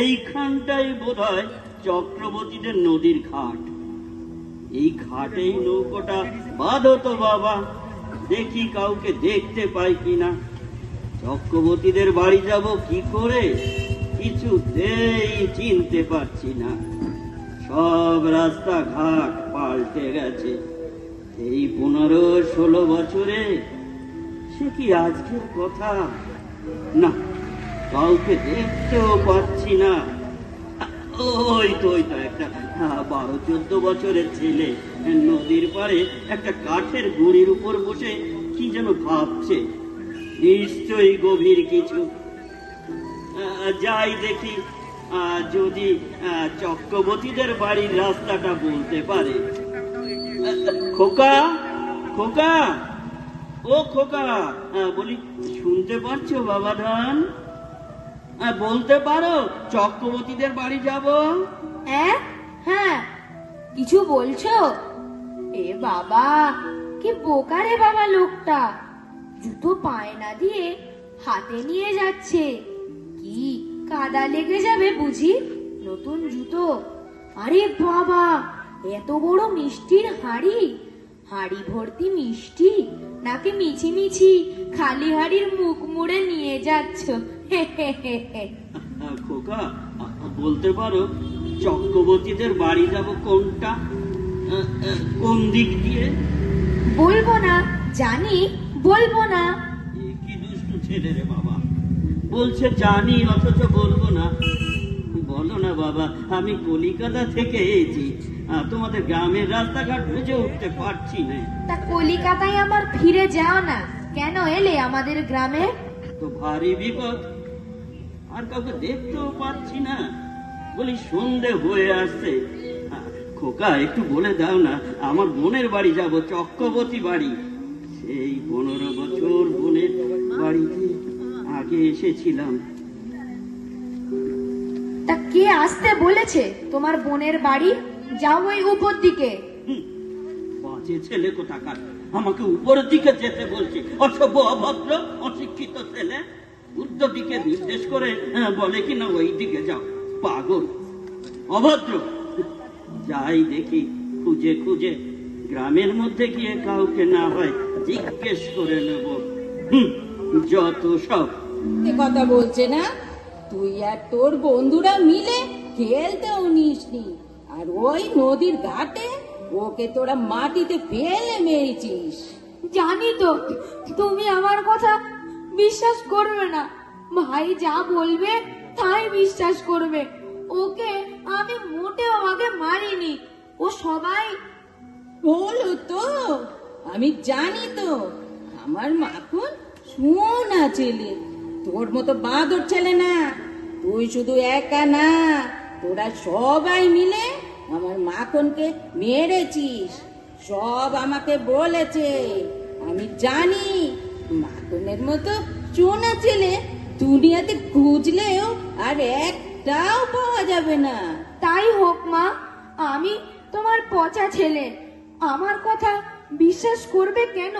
এইখানটাই বোধহয় চক্রবর্তীদের নদীর ঘাট। এই ঘাটেই নৌকোটা বাঁধো তো বাবা, দেখি কাউকে দেখতে পাই কিনা। চক্রবর্তীদের বাড়ি যাব কি করে কিছুতেই চিনতে পারছি না। সব রাস্তা ঘাট পাল্টে গেছে এই 15-16 বছরে। সে কি আজকের কথা? না, কাউকে দেখতেও পাচ্ছি না। ওই তো একটা 12-14 বছরের ছেলে নদীর পাড়ে একটা কাঠের গুঁড়ির উপর বসে কি যেন ভাবছে। নিশ্চয়ই গভীর কিছু। যাই দেখি, যদি চক্রবর্তীদের বাড়ির রাস্তাটা বলতে পারে। খোকা, খোকা, ও খোকা, বলি শুনতে পাচ্ছো বাবা ধান? বলতে পারো চক্রবর্তীদের বাড়ি যাব? হ্যাঁ, কিছু বলছো? এ বাবা, কি বোকা রে বাবা লোকটা। জুতো পায়ে না দিয়ে হাতে নিয়ে যাচ্ছে। কি কাদা লেগে যাবে বুঝি নতুন জুতো? আরে বাবা, এত বড় মিষ্টির হাড়ি, হাড়ি ভর্তি মিষ্টি নাকি মিছিমিছি খালি হাড়ির মুখ মুড়ে নিয়ে যাচ্ছ? খোকা, বলতে পারো চক্রবর্তীদের বাড়ি যাব কোনটা, কোন দিক দিয়ে? বলবো না জানি, বলবো না। কি দুষ্টু ছেলে রে বাবা, বলছে জানি অথচ বলবো না। বলো না বাবা, আমি কলিকাতা থেকে এসেছি, তোমাদের গ্রামের রাস্তাঘাট বুঝে উঠতে পারছি না। তা কলিকাতায় আমার ফিরে যাও না, কেন এলে আমাদের গ্রামে? তো ভারী বিপদ, আর কাউকে দেখতেও পাচ্ছি না। বলি সন্ধে হয়ে আসছে। খোকা, একটু বলে দাও না, আমার বোনের বাড়ি যাব, চক্রবর্তী বাড়ি। সেই 15 বছর বোনের বাড়িতে আগে এসেছিলাম। তা কে আসতে বলেছে তোমার বোনের বাড়ি? যাও ওই উপর দিকে। বাজে ছেলে কোথাকার, আমাকে উপরের দিকে যেতে বলছে। অসভ্য, অভদ্র, অশিক্ষিত ছেলে। উত্তর দিকে নির্দেশ করে বলে কিনা ওই দিকে যাও। পাগল, অভদ্র। যাই দেখি খুঁজে খুঁজে, গ্রামের মধ্যে গিয়ে কাউকে না হয় জিজ্ঞেস করে নেব। যত সব কথা বলছে না, তুই আর তোর বন্ধুরা মিলে খেলতেও নিসনি, আর ওই নদীর ঘাটে ওকে তোরা মাটিতে ফেলে মেরেছিস। জানি তো তুমি আমার কথা বিশ্বাস করবে না। ভাই যা বলবে তাই বিশ্বাস করবে। ওকে আমি মোটেও আমাকে মারিনি। ও সবাই হলো তো, আমি জানি তো। আমার মাখন সোনা ছেলে, তোর মতো বাঁদর ছেলে না। তুই শুধু একা না, তোরা সবাই মিলে আমার মাখনকে মেরেছিস। সব আমাকে বলেছে, আমি জানি। মাখনের মতো সোনা ছেলে দুনিয়াতে খুঁজলেও আর একটাও পাওয়া যাবে না। তাই হোক মা, আমি তোমার পচা ছেলে। আমার কথা বিশ্বাস করবে কেন?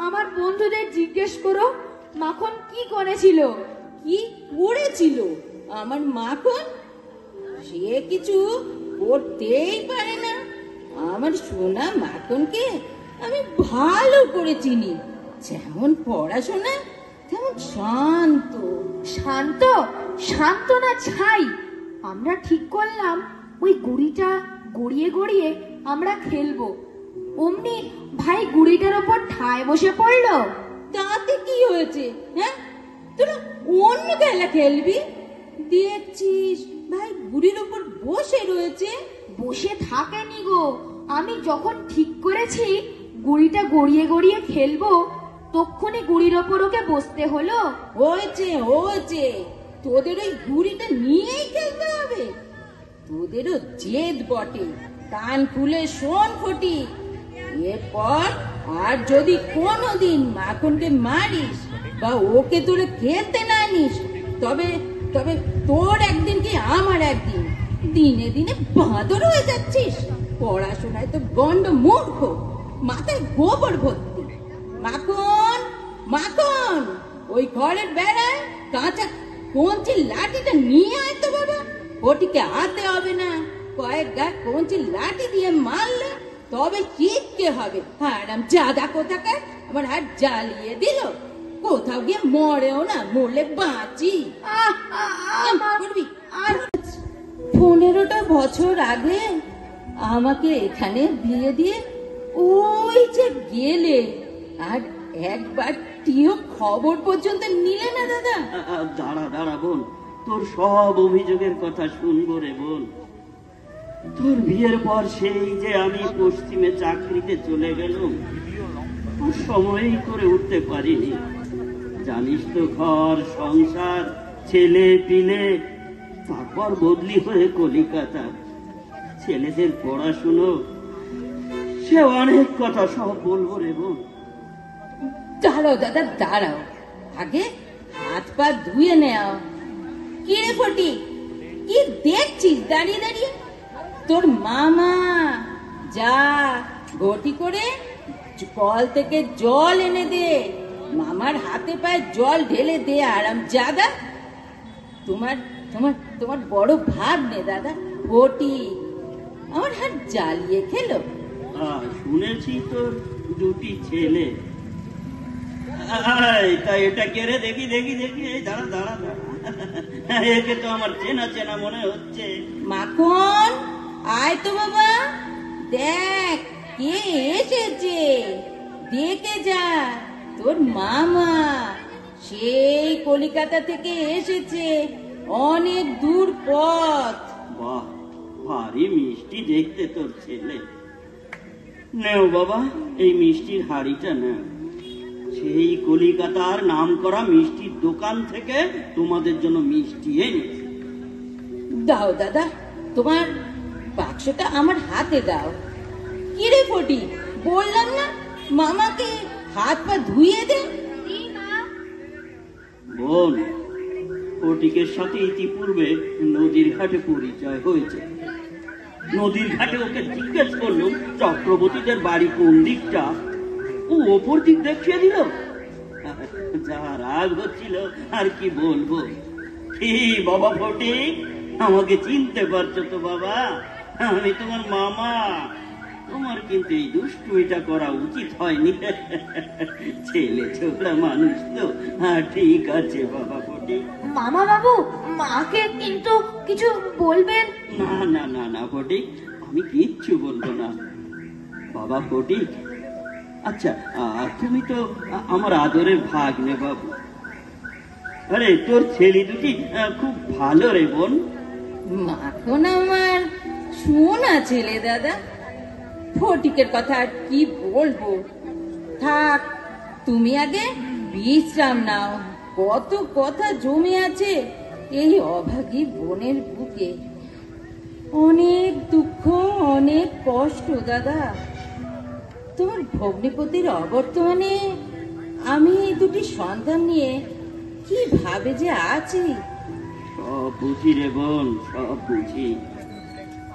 আমার বন্ধুদের জিজ্ঞেস করো মাখন কি করেছিল। কি করেছিল আমার মাখন? সে কিছু করতেই পারে না। আমার সোনা মাখনকে আমি ভালো করে চিনি। যেমন পড়াশোনা তেমন শান্ত। শান্ত? শান্ত না ছাই। আমরা ঠিক করলাম ওই গুড়িটা গড়িয়ে গড়িয়ে আমরা খেলবো। অমনি ভাই গুড়িটার ওপর ঠায় বসে পড়লো। তাতে কি হয়েছে? হ্যাঁ, তোরা অন্য খেলা খেলবি। দেখছিস ভাই গুড়ির উপর বসে রয়েছে। বসে থাকেনি গো, আমি যখন ঠিক করেছি গুড়িটা গড়িয়ে গড়িয়ে খেলবো, তক্ষুনি গুড়ির ওপর ওকে বসতে হলো। হয়েছে হয়েছে, তোদের ওই গুড়িটা নিয়েই খেলতে হবে। তোদেরও জেদ বটে, কান খুলে শোন ফটি। এরপর আর যদি কোনোদিন মাখনকে মারিস বা ওকে তোরা খেলতে না নিস, তবে তবে তোর একদিন কি আমার একদিন। দিনে দিনে বাঁদর হয়ে যাচ্ছিস। পড়াশোনায় তো গন্ড মূর্খ, মাথায় গোবর ভর্তি। মাখন, মাখন, ওই ঘরের বেড়ায় কাঁচা কঞ্চির লাঠিটা নিয়ে আয় তো বাবা। ওটিকে হাতে হবে না, কয়েক গা কঞ্চির লাঠি দিয়ে মারলে তবে শিখতে হবে। হারাম জাদা কোথাকার আমার হাত জ্বালিয়ে দিল। কোথাও গিয়ে মরেও না, মরলে বাঁচি। করবি? আর 15টা বছর আগে আমাকে এখানে বিয়ে দিয়ে ওই যে গেলে, আর একবার টিও খবর পর্যন্ত নিলে না দাদা। দাঁড়া দাঁড়া বোন, তোর সব অভিযোগের কথা শুনবো রে বোন। তোর বিয়ের পর সেই যে আমি পশ্চিমে চাকরিতে চলে গেলাম, সময়ই করে উঠতে পারিনি। জানিস তো, ঘর সংসার ছেলে পিলে, তারপর বদলি হয়ে কলিকাতা। ছেলেদের পড়াশুনো, সে অনেক কথা সব বলবো রে বোন। দাঁড়াও দাদা দাঁড়াও, আগে হাত পা ধুয়ে নেও। কি রে ফটি, কি দেখছিস দাঁড়িয়ে দাঁড়িয়ে? তোর মামা যা ঘটি করে কল থেকে জল এনে দে, মামার হাতে পায়ে জল ঢেলে দে। আরাম জাদা, তোমার তোমার তোমার বড় ভাব নে দাদা, ঘটি আমার হাত জ্বালিয়ে খেলো। শুনেছি তোর দুটি ছেলে। তা এটা কে রে? দেখি দেখি দেখি, এই দাঁড়া দাঁড়া দাঁড়া, একে তো আমার চেনা চেনা মনে হচ্ছে। মাখন, আয় তো বাবা, দেখ কে এসেছে, দেখে যা। তোর মামা সেই কলিকাতা থেকে এসেছে, অনেক দূর পথ। বাহ, ভারী মিষ্টি দেখতে তোর ছেলে। নেও বাবা, এই মিষ্টির হাড়িটা নেও। সেই কলিকাতার নাম করা মিষ্টির দোকান থেকে তোমাদের জন্য মিষ্টি এনেছি। দাও দাদা, তোমার বাক্সটা আমার হাতে দাও। কি রে ফটি, বললাম না মামাকে হাত পা ধুয়ে দে। বোন, ফটিকের সাথে ইতিপূর্বে নদীর ঘাটে পরিচয় হয়েছে। নদীর ঘাটে ওকে জিজ্ঞেস করলাম চক্রবর্তীদের বাড়ি কোন দিকটা, ও ওপর দিক দেখিয়ে দিল। যা রাগ হচ্ছিল আর কি বলবো। কি বাবা ফটিক, আমাকে চিনতে পারছো তো বাবা? আমি তোমার মামা। তোমার কিন্তু এই দুষ্টুমিটা করা উচিত হয়নি। ছেলে ছোকরা মানুষ তো। হ্যাঁ ঠিক আছে বাবা ফটিক। মামা বাবু, মাকে কিন্তু কিছু বলবেন? না না না না ফটিক, আমি কিচ্ছু বলবো না। বাবা ফটিক, আচ্ছা তুমি তো আমার আদরের ভাগ্নে বাবু। আরে তোর ছেলে দুটি খুব ভালো রে বোন। মাখন আমার শোনা ছেলে দাদা, ফটিকের কথা আর কি বলবো। থাক, তুমি আগে বিশ্রাম নাও। কত কথা জমে আছে এই অভাগী বোনের বুকে। অনেক দুঃখ, অনেক কষ্ট দাদা। তোমার ভগ্নিপতির অবর্তমানে আমি দুটি সন্তান নিয়ে কিভাবে যে আছি। সব বুঝি রে বোন, সব বুঝি।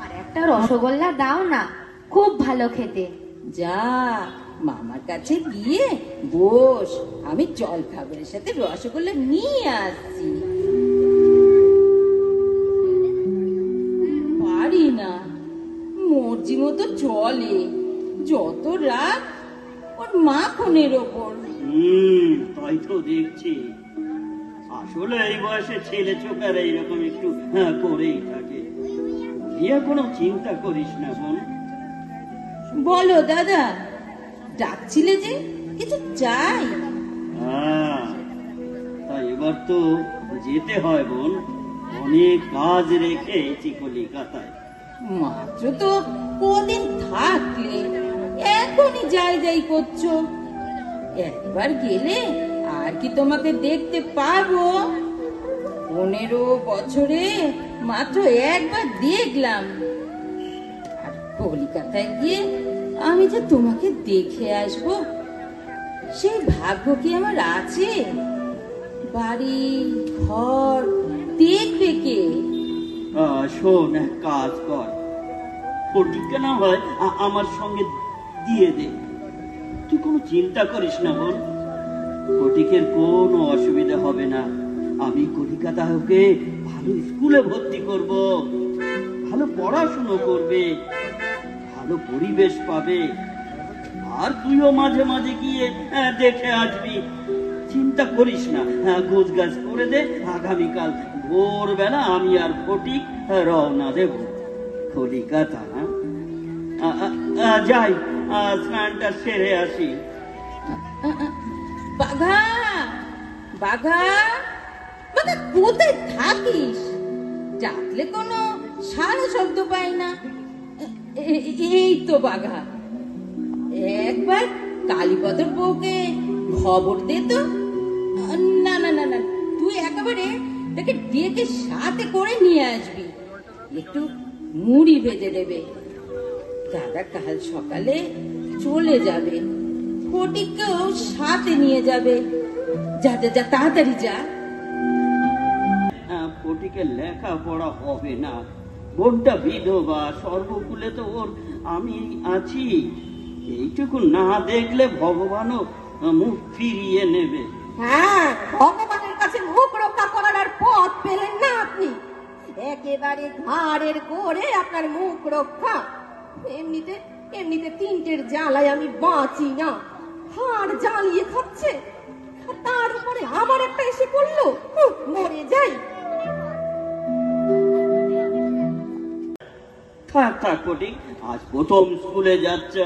আর একটা রসগোল্লা দাও না, খুব ভালো খেতে। যা মামার কাছে গিয়ে বস, আমি জল খাবারের সাথে রসগোল্লা নিয়ে আসছি। পারি না, মর্জি মতো চলে। যত রাগ ওর মাখনের ওপর। তাই তো দেখছি। আসলে এই বয়সে ছেলে ছোকারা এইরকম একটু করেই থাকে। নিয়ে কোনো চিন্তা করিস না বোন। বলো দাদা, ডাকছিলে যে কিছু চাই? তা এবার তো যেতে হয় বোন, অনেক কাজ রেখেছি কলিকাতায়। মাত্র তো কদিন থাকলে, এখনই যাই যাই করছো। একবার গেলে আর কি তোমাকে দেখতে পাবো? 15 বছরে মাত্র একবার দেখলাম। আর কলিকাতায় গিয়ে আমি যে তোমাকে দেখে আসবো, সেই ভাগ্য কি আমার আছে? বাড়ি ঘর দেখবে কে? শোন, এক কাজ কর, ফটিককে না হয় আমার সঙ্গে দিয়ে দে। তুই কোনো চিন্তা করিস না বোন, ফটিকের কোনো অসুবিধা হবে না। আমি কলিকাতায় ওকে ভালো স্কুলে ভর্তি করব, ভালো পড়াশুনো করবে, ভালো পরিবেশ পাবে। আর তুইও মাঝে মাঝে গিয়ে দেখে আসবি। চিন্তা করিস না, গোছ গাছ করে দে। আগামীকাল ভোরবেলা আমি আর ফটিক রওনা দেব কলিকাতা। যাই, স্নানটা সেরে আসি। বাঘা, বাঘা, বাঘা, কোথায় থাকিস? ডাকলে কোনো সারা শব্দ পাই না। এই তো বাঘা, একবার কালীপদর বউকে খবর দে তো। না না না না, তুই একেবারে তাকে ডেকে সাথে করে নিয়ে আসবি, একটু মুড়ি ভেজে দেবে। দাদা কাল সকালে চলে যাবে, ফটিককেও সাথে নিয়ে যাবে। যা যা যা, তাড়াতাড়ি যা। ফটিকের লেখাপড়া হবে না, বোনটা বিধবা, সর্বকুলে তো ওর আমি আছি। এইটুকু না দেখলে ভগবানও মুখ ফিরিয়ে নেবে। হ্যাঁ, ভগবানের কাছে মুখ রক্ষা করার আর পথ পেলেন না আপনি। একেবারে ঘাড়ের গোড়ে আপনার মুখ রক্ষা। এমনিতে এমনিতে তিনটের জ্বালায় আমি বাঁচি না, হাড় জ্বালিয়ে খাচ্ছে। আর তার উপরে আবার একটা এসে পড়লো, মরে যাই। থাক থাক ফটিক, আজ প্রথম স্কুলে যাচ্ছে।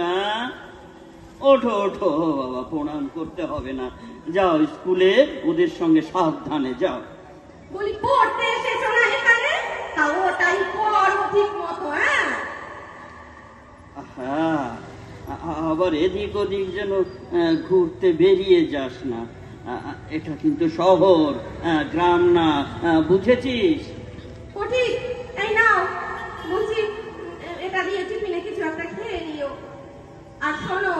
ওঠো ওঠো বাবা, প্রণাম করতে হবে না। যাও স্কুলে ওদের সঙ্গে সাবধানে যাও। বলি পড়তে এসেছো না এখানে, তা ওটাই পড়ো ঠিক মতো। হ্যাঁ, আবার এদিক ওদিক যেন ঘুরতে বেরিয়ে যাস না। এটা কিন্তু শহর, গ্রাম না, বুঝেছিস? ফটিক, এই নাও, বলছি এটা দিয়ে টিফিনে কিছু একটা খেয়ে নিও। আর শোনো,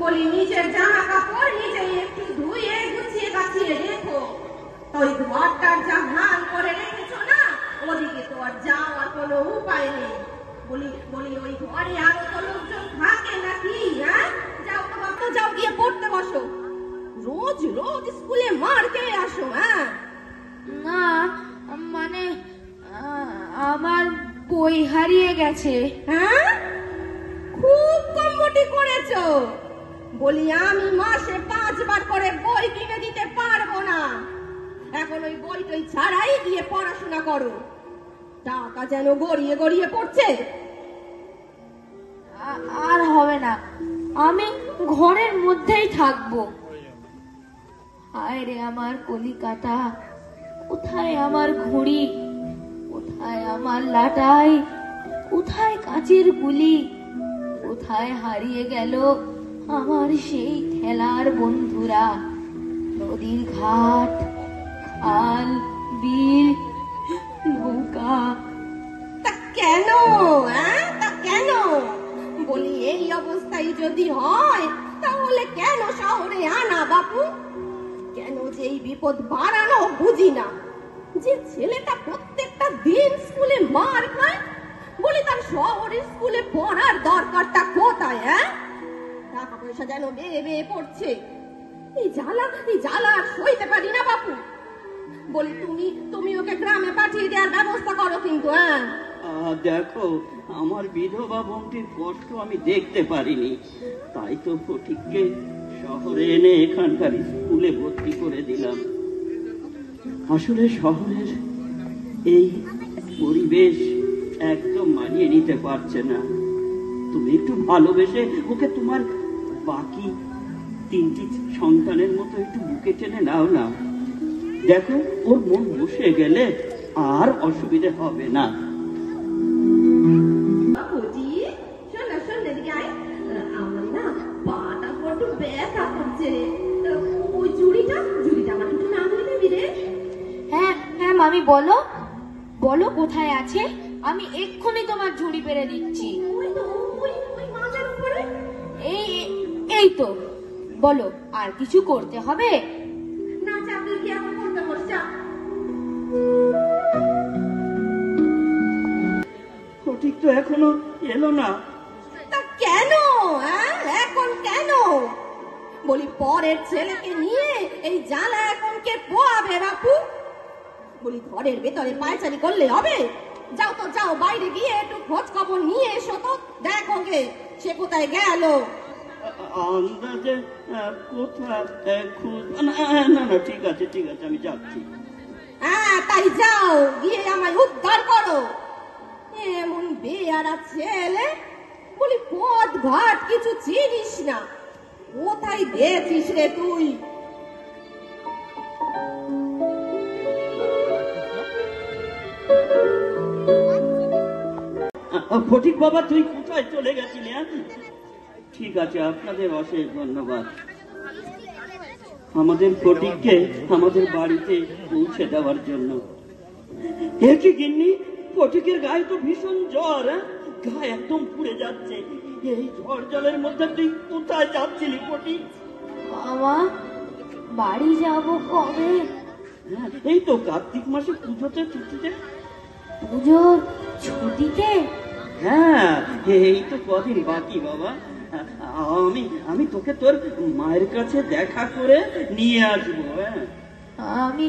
বলি নিজের জামা কাপড় নিজেই একটু ধুয়ে গুছিয়ে গাছিয়ে রেখো। ওই ঘরটার যা হাল করে রেখেছো না, ওদিকে তো আর যাওয়ার কোনো উপায় নেই। বলি বলি ওই ঘরে আরো তো লোকজন থাকে নাকি? যাও তো বাবা, যাও গিয়ে পড়তে বসো। রোজ রোজ স্কুলে মার খেয়ে আসো। না, মানে আমার বই হারিয়ে গেছে। খুব কমবটি করেছো। বলি আমি মাসে 5 বার করে বই কিনে দিতে পারবো না। এখন ওই বইটই ছাড়াই গিয়ে পড়াশোনা করো। টাকা যেন গড়িয়ে গড়িয়ে পড়ছে। আর হবে না, আমি ঘরের মধ্যেই থাকবো। হায় রে আমার কলিকাতা, কোথায় আমার ঘুড়ি, কোথায় আমার লাটাই, কোথায় কাঁচের গুলি, কোথায় হারিয়ে গেল আমার সেই খেলার বন্ধুরা। নদীর ঘাট, খাল, বিল, নৌকা। তা কেন? তা কেন? বলি এই অবস্থায় যদি হয় তাহলে কেন শহরে আনা বাপু? কেন যে এই বিপদ বাড়ানো বুঝি না। যে ছেলেটা প্রত্যেকটা দিন স্কুলে মার খায়, বলি তার শহরের স্কুলে পড়ার দরকারটা কোথায়? টাকা পয়সা যেন বেয়ে বেয়ে পড়ছে। এই জ্বালা আর সইতে পারি না বাপু। বলি তুমি ওকে গ্রামে পাঠিয়ে দেওয়ার ব্যবস্থা করো কিন্তু। দেখো, আমার বিধবা বোনটির কষ্ট আমি দেখতে পারিনি, তাই তো ফটিককে শহরে এনে এখানকার স্কুলে ভর্তি করে দিলাম। আসলে শহরের এই পরিবেশ একদম মানিয়ে নিতে পারছে না। তুমি একটু ভালোবেসে ওকে তোমার বাকি 3টি সন্তানের মতো একটু বুকে টেনে নাও না। দেখো, ওর মন বসে গেলে আর অসুবিধে হবে না। বাবুজি, শোন শোন, এদিকে আয়। আমার না পাটা বড্ড ব্যথা করছে। ওই চুড়িটা আমার একটু না ধরে দিবি রে? হ্যাঁ হ্যাঁ মামি, বলো বলো কোথায় আছে, আমি এক্ষুনি তোমার ঝুড়ি পেরে দিচ্ছি। ওই তো ওই মাজার উপরে। এই তো, বলো আর কিছু করতে হবে? না, চাকরি কি এখন করতে বসছা? ফটিক তো এখনো এলো না। তা কেন? এখন কেন? বলি পরের ছেলেকে নিয়ে এই জ্বালা এখন কে পোয়াবে বাপু? বলি ঘরের ভেতরে পায়চারি করলে হবে? যাও তো যাও, বাইরে গিয়ে একটু খোঁজ খবর নিয়ে এসো তো, দেখো গে সে কোথায় গেল। আন্দাজে কোথায় না না না, ঠিক আছে ঠিক আছে, আমি যাচ্ছি। হ্যাঁ তাই যাও, গিয়ে আমায় উদ্ধার করো। এমন বেয়ারা ছেলে, বলি পথ ঘাট কিছু চিনিস না, কোথায় গেছিস রে তুই? ফটিক বাবা, তুই কোথায় চলে গেছিলি? ঠিক আছে, আপনাদের অশেষ ধন্যবাদ আমাদের ফটিককে আমাদের বাড়িতে পৌঁছে দেওয়ার জন্য। এ কি গিন্নি, ফটিকের গায়ে তো ভীষণ জ্বর, গায়ে একদম পুড়ে যাচ্ছে। এই ঝড় জলের মধ্যে তুই কোথায় যাচ্ছিলি ফটিক? বাবা, বাড়ি যাব কবে? এই তো কার্তিক মাসে পুজোতে ছুটিতে। পুজোর ছুটিতে? হ্যাঁ, এই তো কদিন বাকি বাবা। আমি আমি তোকে তোর মায়ের কাছে দেখা করে নিয়ে আসবো। হ্যাঁ, আমি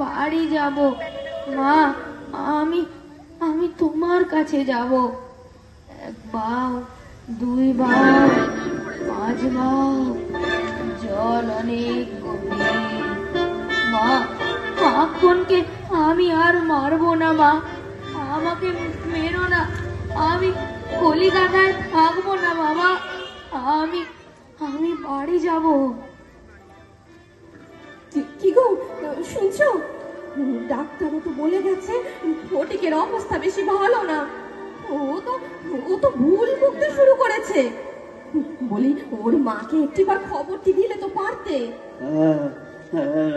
বাড়ি যাব মা, আমি আমি তোমার কাছে যাব। 1 বাও, 2 বাও, 5 বাও, জল অনেক গভীর। মা, মাখনকে আমি আর মারবো না মা, আমাকে মেরো না, আমি কলিকাতায় থাকবো না বাবা, আমি আমি বাড়ি যাব। কি গো, শুনছো? ডাক্তারও তো বলে গেছে ফটিকের অবস্থা বেশি ভালো না। ও তো ভুল বকতে শুরু করেছে। বলি ওর মাকে একটিবার খবরটি দিলে তো পারতে।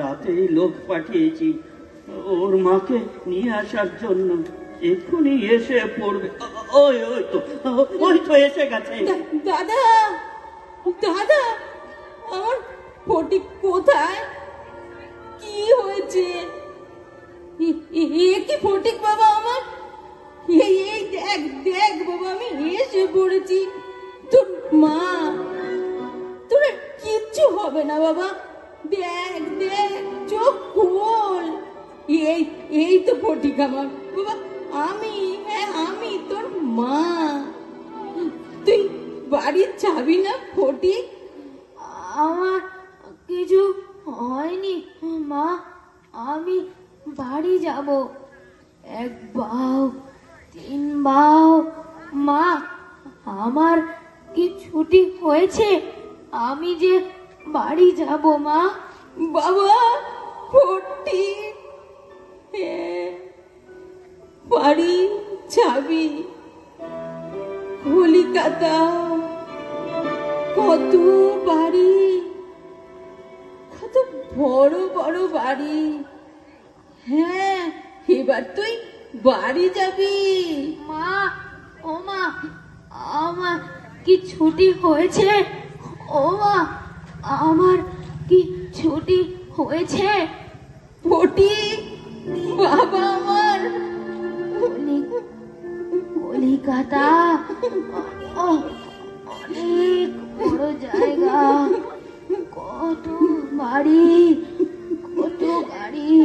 রাতেই লোক পাঠিয়েছি ওর মাকে নিয়ে আসার জন্য, এক্ষুনি এসে পড়বে। ওই ওই তো ওই তো এসে গেছে। দাদা, দাদা, আমার ফটিক কোথায়? কি হয়েছে? কি ফটিক বাবা আমার? এই দেখ দেখ বাবা, আমি এসে পড়েছি। তোর মা, তোর কিচ্ছু হবে না বাবা, দেখ দেখ, চোখ খোল। এই তো ফটিক আমার বাবা, আমি তোর মা। তুই বাড়ি যাবি না ফটিক? আমার কিছু হয়নি মা, আমি বাড়ি যাব। 1 বাও, 3 বাও। মা, আমার কি ছুটি হয়েছে? আমি যে বাড়ি যাব মা। বাবা, ফটিক বাড়ি যাবি? কলিকাতা কত বাড়ি, কত বড় বড় বাড়ি। হ্যাঁ, এবার তুই বাড়ি যাবি। মা, ও মা, আমার কি ছুটি হয়েছে? ও মা, আমার কি ছুটি হয়েছে? ফটিক বাবা আমার। কলিকাতা অনেক বড় জায়গা, কত বাড়ি, কত গাড়ি।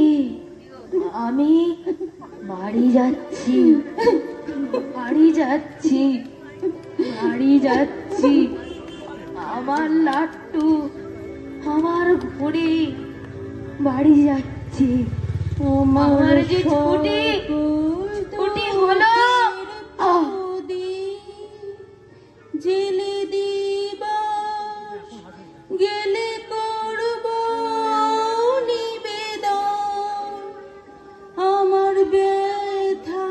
আমি বাড়ি যাচ্ছি, বাড়ি যাচ্ছি, বাড়ি যাচ্ছি। আমার লাট্টু, আমার ঘুড়ি, বাড়ি যাচ্ছি। আমার যে ছুটি, ছুটি হলো। জেলে দিবস গেলে করব নিবেদন, আমার ব্যথা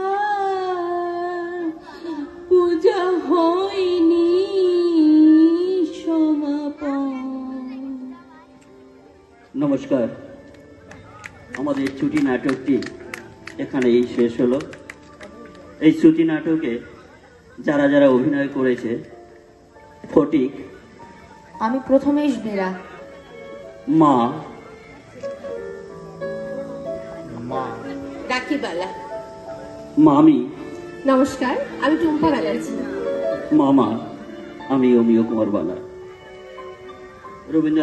পূজা হয়নি সমাপন। নমস্কার, আমাদের ছুটি নাটকটি এখানেই শেষ হলো। এই ছুটি নাটকে যারা যারা অভিনয় করেছে: ফটিক, আমি প্রথমেশ বেরা, মা, রাখিবালা, মামি, নমস্কার, আমি টুম্পা ব্যানার্জি। মামা, আমি অমিয় কুমার বালা। রবীন্দ্র